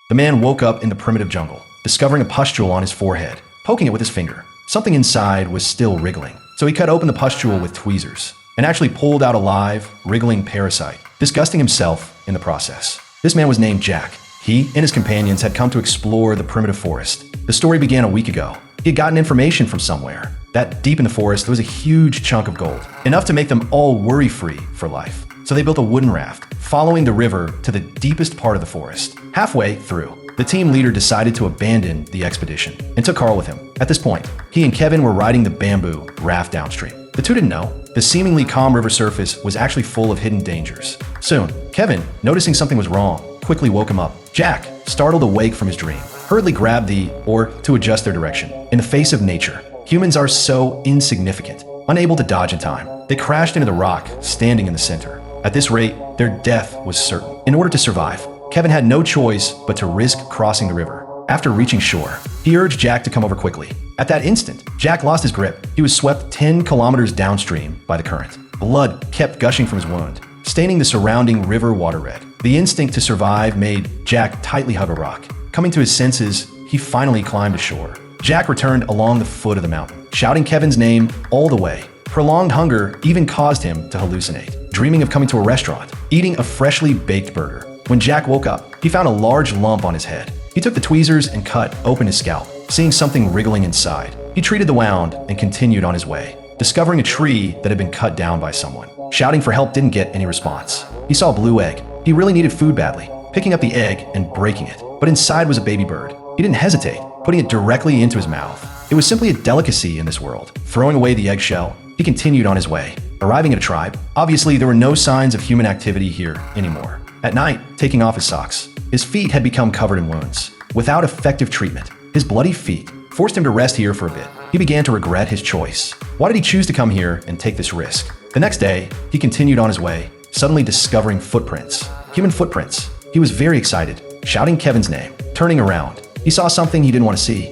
The man woke up in the primitive jungle, discovering a pustule on his forehead, poking it with his finger. Something inside was still wriggling, so he cut open the pustule with tweezers and actually pulled out a live, wriggling parasite, disgusting himself in the process. This man was named Jack. He and his companions had come to explore the primitive forest. The story began a week ago. He had gotten information from somewhere that deep in the forest there was a huge chunk of gold, enough to make them all worry-free for life. So they built a wooden raft, following the river to the deepest part of the forest. Halfway through, the team leader decided to abandon the expedition and took Carl with him. At this point, he and Kevin were riding the bamboo raft downstream. The two didn't know the seemingly calm river surface was actually full of hidden dangers. Soon, Kevin, noticing something was wrong, quickly woke him up. Jack, startled awake from his dream, hurriedly grabbed the oar to adjust their direction. In the face of nature, humans are so insignificant, unable to dodge in time. They crashed into the rock standing in the center. At this rate, their death was certain. In order to survive, Kevin had no choice but to risk crossing the river. After reaching shore, he urged Jack to come over quickly. At that instant, Jack lost his grip. He was swept 10 kilometers downstream by the current. Blood kept gushing from his wound, staining the surrounding river water red. The instinct to survive made Jack tightly hug a rock. Coming to his senses, he finally climbed ashore. Jack returned along the foot of the mountain, shouting Kevin's name all the way. Prolonged hunger even caused him to hallucinate, dreaming of coming to a restaurant, eating a freshly baked burger. When Jack woke up, he found a large lump on his head. He took the tweezers and cut open his scalp, seeing something wriggling inside. He treated the wound and continued on his way, discovering a tree that had been cut down by someone. Shouting for help didn't get any response. He saw a blue egg. He really needed food badly, picking up the egg and breaking it. But inside was a baby bird. He didn't hesitate, putting it directly into his mouth. It was simply a delicacy in this world. Throwing away the eggshell, he continued on his way. Arriving at a tribe, obviously there were no signs of human activity here anymore. At night, taking off his socks, his feet had become covered in wounds. Without effective treatment, his bloody feet forced him to rest here for a bit. He began to regret his choice. Why did he choose to come here and take this risk? The next day, he continued on his way, suddenly discovering footprints. Human footprints. He was very excited, shouting Kevin's name. Turning around, he saw something he didn't want to see.